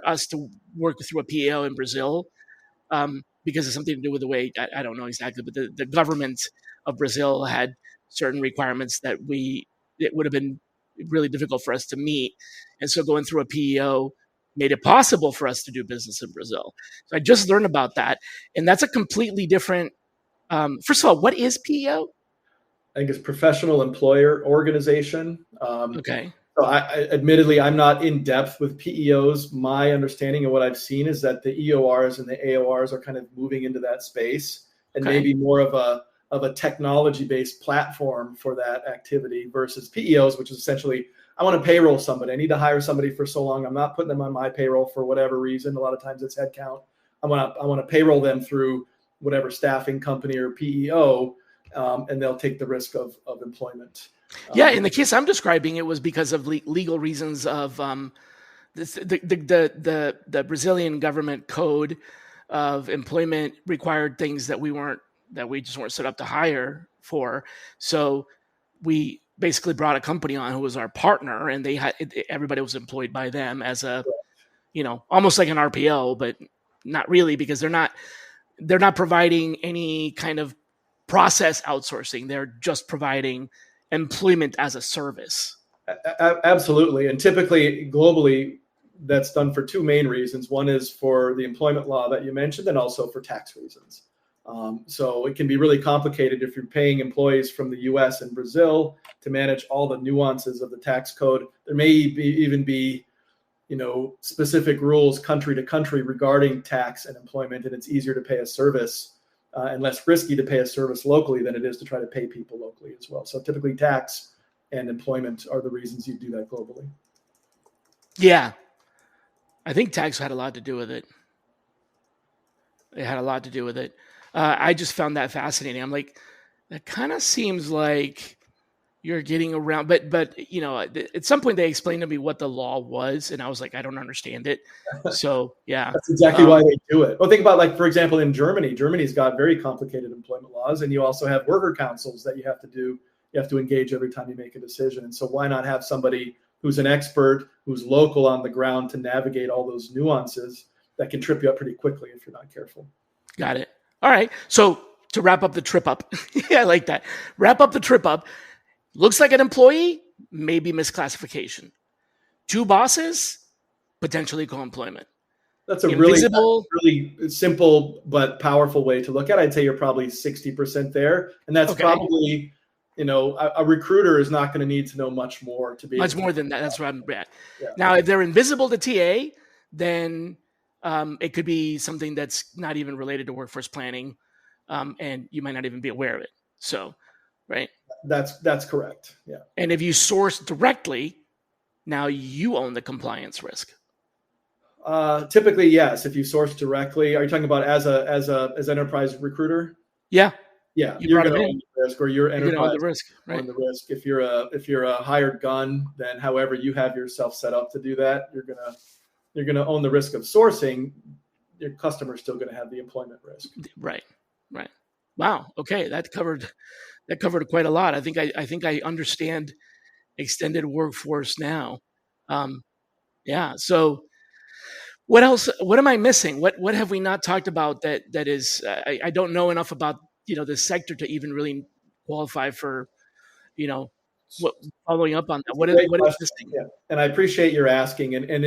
us to work through a PEO in Brazil, because it's something to do with the way, I don't know exactly, but the government of Brazil had certain requirements that it would have been really difficult for us to meet. And so going through a PEO made it possible for us to do business in Brazil. So I just learned about that. And that's a completely different, first of all, what is PEO? I think it's professional employer organization. Okay. So admittedly, I'm not in depth with PEOs. My understanding of what I've seen is that the EORs and the AORs are kind of moving into that space, and maybe more of a technology-based platform for that activity versus PEOs, which is essentially, I want to payroll somebody. I need to hire somebody for so long. I'm not putting them on my payroll for whatever reason. A lot of times it's headcount. I want to payroll them through whatever staffing company or PEO, and they'll take the risk of employment. In the case I'm describing, it was because of legal reasons of the Brazilian government code of employment required things that we just weren't set up to hire for. So we basically brought a company on who was our partner, and everybody was employed by them as almost like an RPO, but not really, because they're not providing any kind of process outsourcing. They're just providing employment as a service. Absolutely. And typically globally, that's done for two main reasons. One is for the employment law that you mentioned, and also for tax reasons. So it can be really complicated if you're paying employees from the US and Brazil to manage all the nuances of the tax code. There may even be specific rules country to country regarding tax and employment, and it's easier to pay a service and less risky to pay a service locally than it is to try to pay people locally as well. So typically tax and employment are the reasons you do that globally. Yeah. I think tax had a lot to do with it. It had a lot to do with it. I just found that fascinating. I'm like, that kind of seems like you're getting around, but at some point they explained to me what the law was, and I was like, I don't understand it. So yeah, that's exactly why they do it. Well, think about, for example, in Germany's got very complicated employment laws, and you also have worker councils that you have to do you have to engage every time you make a decision. And so why not have somebody who's an expert, who's local on the ground to navigate all those nuances that can trip you up pretty quickly if you're not careful. Got it. All right. So to wrap up the trip up, yeah, I like that. Wrap up the trip up. Looks like an employee, maybe misclassification. Two bosses, potentially co-employment. That's a really simple but powerful way to look at it. I'd say you're probably 60% there. And that's probably, a recruiter is not going to need to know much more to be much more than that. That's where I'm at. Yeah. Now, if they're invisible to TA, then it could be something that's not even related to workforce planning, and you might not even be aware of it. So, right? That's correct. Yeah. And if you source directly, now you own the compliance risk. Typically, yes. If you source directly, are you talking about as enterprise recruiter? Yeah. Yeah, you're going to own the risk, or your enterprise own the risk. Right. Own the risk. If you're a hired gun, then however you have yourself set up to do that, you're gonna own the risk of sourcing. Your customer's still going to have the employment risk. Right. Wow. Okay, that covered quite a lot. I think I understand extended workforce now. Yeah. So what else? What am I missing? What have we not talked about that is I don't know enough about this sector to even really qualify for following up on that. What is missing? Yeah. And I appreciate your asking, and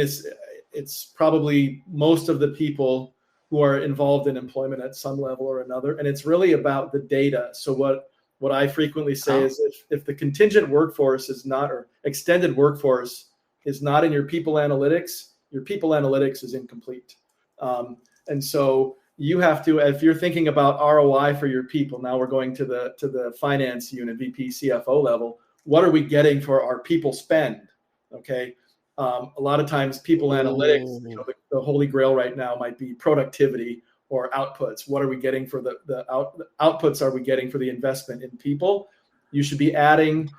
it's probably most of the people who are involved in employment at some level or another, and it's really about the data. So what I frequently say is if the contingent workforce is not, or extended workforce is not in your people analytics is incomplete. And so you have to, if you're thinking about ROI for your people, now we're going to the finance unit, VP, CFO level, what are we getting for our people spend? Okay. A lot of times people analytics, the holy grail right now might be productivity or outputs. What are we getting for the outputs are we getting for the investment in people? You should be adding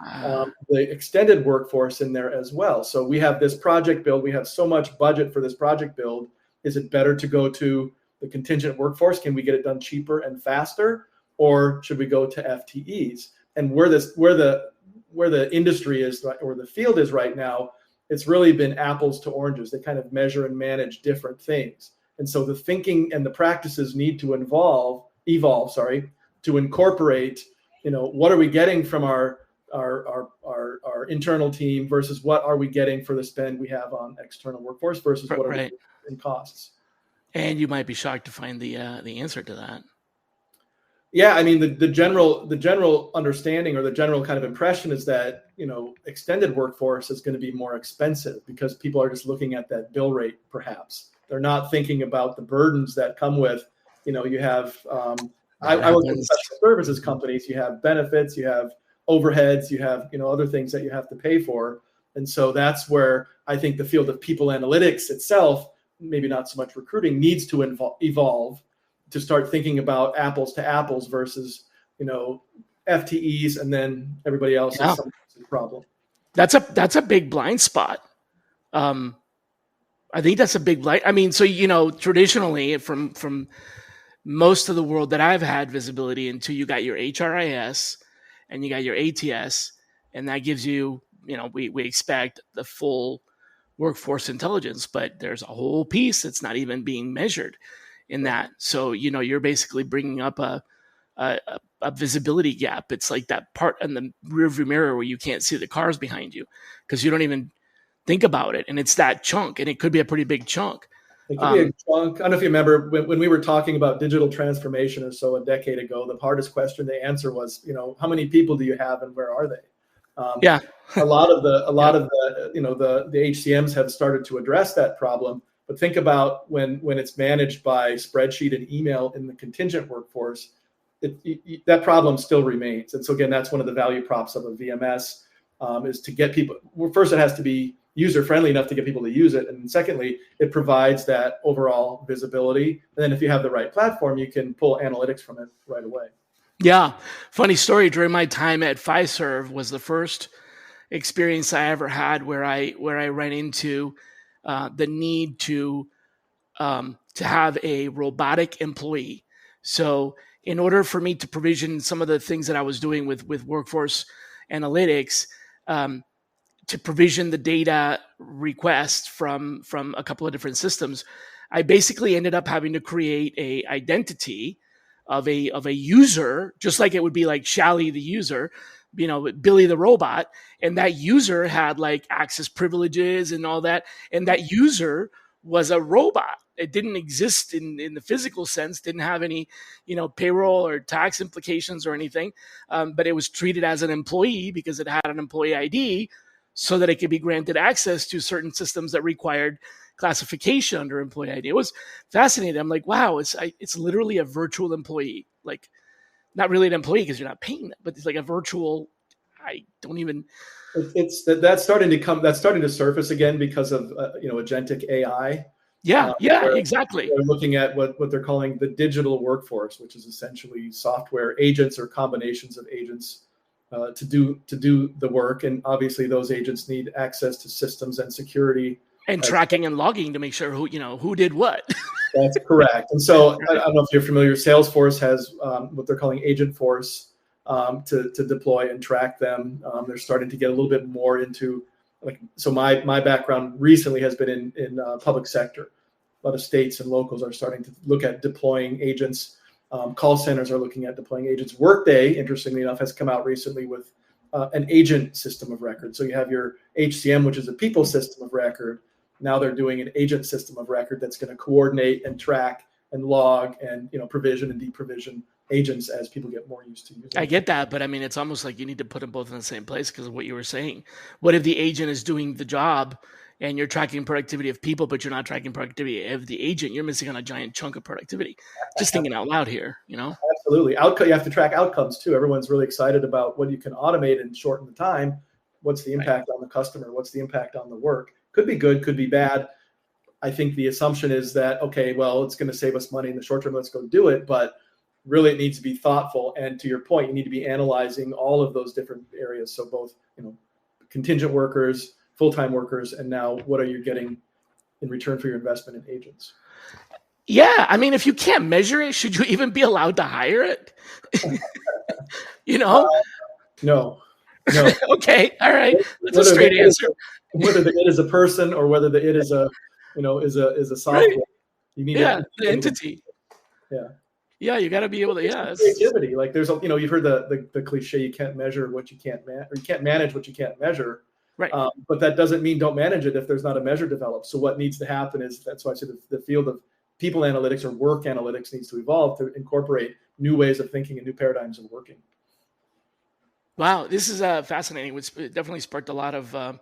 the extended workforce in there as well. So we have this project build. We have so much budget for this project build. Is it better to go to the contingent workforce? Can we get it done cheaper and faster? Or should we go to FTEs? And where the industry is, or the field is right now, it's really been apples to oranges. They kind of measure and manage different things. And so the thinking and the practices need to evolve, to incorporate, what are we getting from our internal team versus what are we getting for the spend we have on external workforce versus what are we getting in costs. And you might be shocked to find the answer to that. Yeah, I mean the general understanding or the general kind of impression is that extended workforce is going to be more expensive because people are just looking at that bill rate. Perhaps they're not thinking about the burdens that come with. You have I work with professional services companies. You have benefits, you have overheads, you have other things that you have to pay for, and so that's where I think the field of people analytics itself, maybe not so much recruiting, needs to evolve. To start thinking about apples to apples versus, FTEs and then everybody else is some problem. That's a big blind spot. I think that's a big blind. I mean, so traditionally from most of the world that I've had visibility into, you got your HRIS and you got your ATS, and that gives you, we expect the full workforce intelligence, but there's a whole piece that's not even being measured in that. So, you're basically bringing up a visibility gap. It's like that part in the rearview mirror where you can't see the cars behind you because you don't even think about it. And it's that chunk, and it could be a pretty big chunk. It could be a chunk. I don't know if you remember when we were talking about digital transformation or so a decade ago, the hardest question to answer was, how many people do you have and where are they? A lot of the HCMs have started to address that problem. But think about when it's managed by spreadsheet and email in the contingent workforce, that problem still remains. And so again, that's one of the value props of a VMS is to get people. Well, first, it has to be user-friendly enough to get people to use it. And secondly, it provides that overall visibility. And then if you have the right platform, you can pull analytics from it right away. Yeah. Funny story, during my time at Fiserv was the first experience I ever had where I ran into the need to have a robotic employee. So in order for me to provision some of the things that I was doing with workforce analytics to provision the data request from a couple of different systems, I basically ended up having to create a identity of a user, just like it would be like Shally the user, Billy the robot, and that user had like access privileges and all that, and that user was a robot. It didn't exist in the physical sense, didn't have any, payroll or tax implications or anything, but it was treated as an employee because it had an employee ID, so that it could be granted access to certain systems that required classification under employee ID. It was fascinating. I'm like, wow, it's literally a virtual employee. Like, not really an employee because you're not paying them, but it's like a virtual. I don't even. That's starting to surface again because of agentic AI. Yeah, exactly. They're looking at what they're calling the digital workforce, which is essentially software agents or combinations of agents to do the work. And obviously those agents need access to systems and security and tracking and logging to make sure who did what. That's correct. And so I don't know if you're familiar, Salesforce has what they're calling Agent Force to deploy and track them. They're starting to get a little bit more into so my background recently has been in public sector. A lot of states and locals are starting to look at deploying agents. Call centers are looking at deploying agents. Workday, interestingly enough, has come out recently with an agent system of record. So you have your HCM, which is a people system of record. Now they're doing an agent system of record that's going to coordinate and track and log and provision and deprovision agents as people get more used to using. I get that, but I mean, it's almost like you need to put them both in the same place because of what you were saying. What if the agent is doing the job and you're tracking productivity of people, but you're not tracking productivity of the agent? You're missing on a giant chunk of productivity. Just thinking out loud here, Absolutely. You have to track outcomes too. Everyone's really excited about what you can automate and shorten the time. What's the impact on the customer? What's the impact on the work? Could be good, could be bad. I think the assumption is that, okay, well, it's going to save us money in the short term. Let's go do it. But really, it needs to be thoughtful. And to your point, you need to be analyzing all of those different areas. So both, contingent workers, full-time workers, and now what are you getting in return for your investment in agents? Yeah. I mean, if you can't measure it, should you even be allowed to hire it? No. Okay. All right. That's a straight answer. Whether the it is a person or whether the it is a software, right. You need the entity. Yeah, you got to be able to. Yeah, creativity. Like there's you've heard the cliche, you can't measure what you can't or you can't manage what you can't measure. Right. But that doesn't mean don't manage it if there's not a measure developed. So what needs to happen is, that's why I said the field of people analytics or work analytics needs to evolve to incorporate new ways of thinking and new paradigms of working. Wow, this is fascinating. It definitely sparked a lot of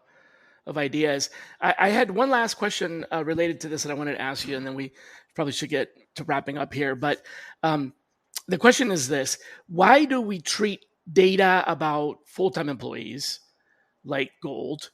ideas. I had one last question related to this that I wanted to ask you, and then we probably should get to wrapping up here. But the question is this: why do we treat data about full-time employees like gold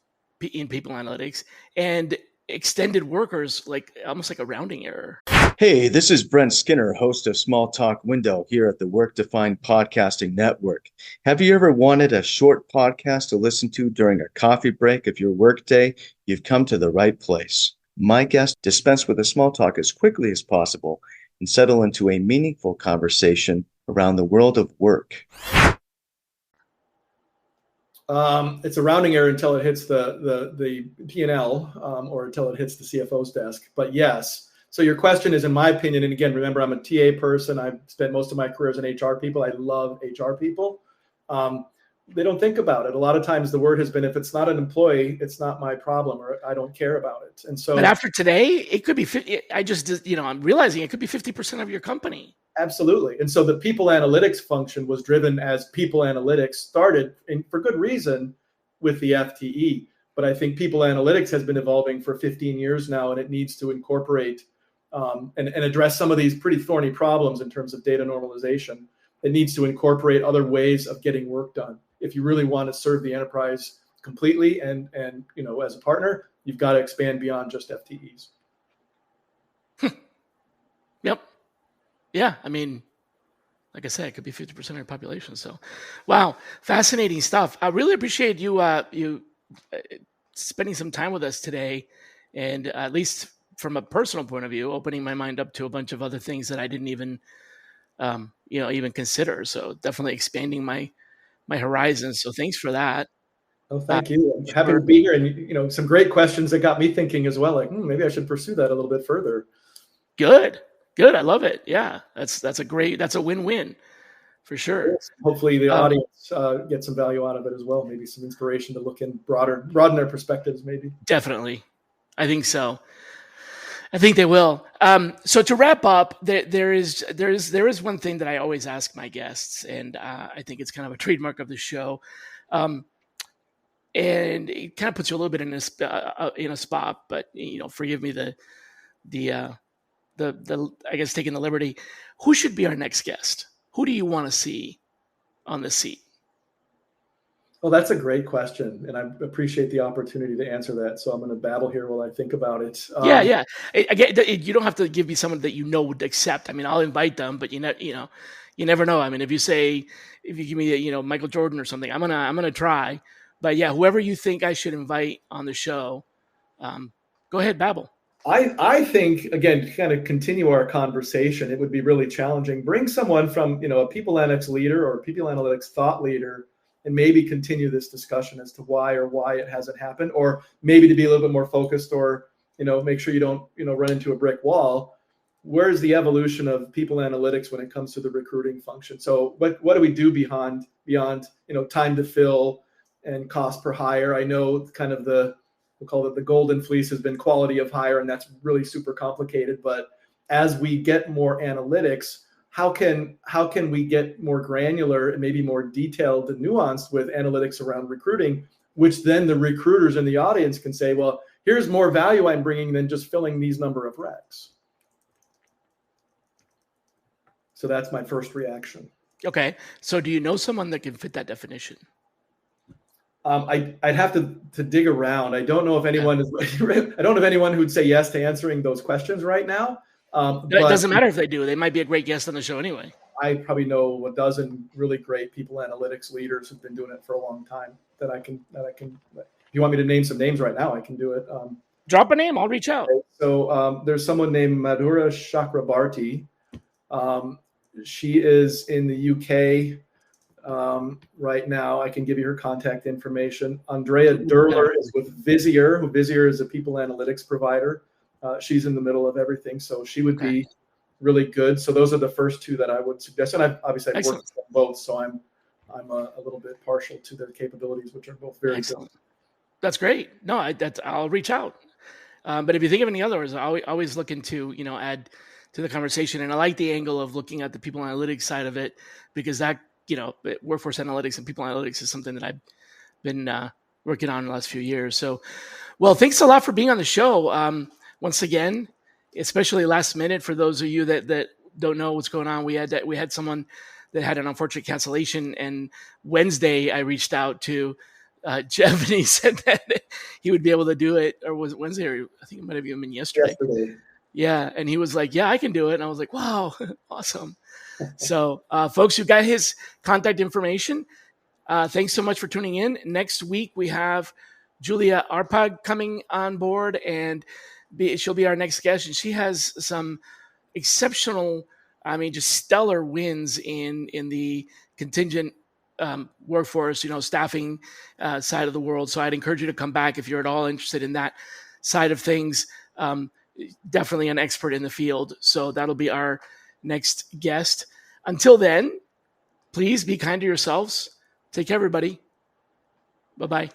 in people analytics and extended workers like almost like a rounding error? Hey, this is Brent Skinner, host of Small Talk Window here at the Work Defined Podcasting Network. Have you ever wanted a short podcast to listen to during a coffee break of your workday? You've come to the right place. My guests dispense with the small talk as quickly as possible and settle into a meaningful conversation around the world of work. It's a rounding error until it hits the P&L or until it hits the CFO's desk. But yes. So your question is, in my opinion, and again, remember, I'm a TA person. I've spent most of my career as an HR people. I love HR people. They don't think about it. A lot of times the word has been, if it's not an employee, it's not my problem, or I don't care about it. And so, but after today, it could be, I'm realizing it could be 50% of your company. Absolutely. And so the people analytics function was driven as people analytics started, and for good reason, with the FTE. But I think people analytics has been evolving for 15 years now, and it needs to incorporate and address some of these pretty thorny problems in terms of data normalization. It needs to incorporate other ways of getting work done. If you really want to serve the enterprise completely and as a partner, you've got to expand beyond just FTEs. Yep. Yeah. I mean, like I said, it could be 50% of your population. So, wow, fascinating stuff. I really appreciate you spending some time with us today, and at least from a personal point of view, opening my mind up to a bunch of other things that I didn't even, even consider. So definitely expanding my horizons. So thanks for that. Oh, thank you. I'm happy Sure. to be here, and some great questions that got me thinking as well. Like, maybe I should pursue that a little bit further. Good. I love it. Yeah, that's a win-win for sure. Yes. Hopefully the audience gets some value out of it as well. Maybe some inspiration to look in broaden their perspectives. Maybe. Definitely, I think so. I think they will. So to wrap up, there is one thing that I always ask my guests, and I think it's kind of a trademark of the show. And it kind of puts you a little bit in a spot, but forgive me the I guess taking the liberty. Who should be our next guest? Who do you want to see on the seat? Well, that's a great question, and I appreciate the opportunity to answer that. So I'm going to babble here while I think about it. Yeah. Again, you don't have to give me someone that would accept. I mean, I'll invite them, but you never know. I mean, if you give me Michael Jordan or something, I'm gonna try. But yeah, whoever you think I should invite on the show, go ahead, babble. I think, again, to kind of continue our conversation, it would be really challenging. Bring someone from, a people analytics leader or people analytics thought leader, and maybe continue this discussion as to why it hasn't happened, or maybe to be a little bit more focused, or, make sure you don't, run into a brick wall. Where's the evolution of people analytics when it comes to the recruiting function? So what do we do beyond, time to fill and cost per hire? I know kind of we'll call it the golden fleece has been quality of hire, and that's really super complicated. But as we get more analytics, how can we get more granular and maybe more detailed and nuanced with analytics around recruiting, which then the recruiters in the audience can say, well, here's more value I'm bringing than just filling these number of recs. So that's my first reaction. Okay. So do you know someone that can fit that definition? I'd have to dig around. I don't know if anyone I don't have anyone who'd say yes to answering those questions right now. It doesn't matter if they do. They might be a great guest on the show anyway. I probably know a dozen really great people analytics leaders who've been doing it for a long time that I can. If you want me to name some names right now, I can do it. Drop a name. I'll reach out. So there's someone named Madhura Chakrabarti. She is in the UK. Right now, I can give you her contact information. Andrea Derler is with Visier, who Visier is a people analytics provider. She's in the middle of everything, so she would be really good. So those are the first two that I would suggest. And I've worked with them both, so I'm a little bit partial to their capabilities, which are both very excellent. good. That's great. No, I'll reach out. But if you think of any others, I always looking to add to the conversation. And I like the angle of looking at the people analytics side of it, because that workforce analytics and people analytics is something that I've been working on in the last few years. So, well, thanks a lot for being on the show. Once again, especially last minute, for those of you that don't know what's going on, we had someone that had an unfortunate cancellation, and Wednesday I reached out to Jeff, and he said that he would be able to do it, or was it Wednesday? Or I think it might have even been yesterday. Yeah, and he was like, "Yeah, I can do it," and I was like, "Wow, awesome!" So, folks, you got his contact information. Thanks so much for tuning in. Next week we have Julia Arpag coming on board, and she'll be our next guest, and she has some exceptional, just stellar wins in the contingent workforce, staffing side of the world. So I'd encourage you to come back if you're at all interested in that side of things. Definitely an expert in the field. So that'll be our next guest. Until then, please be kind to yourselves. Take care, everybody. Bye-bye.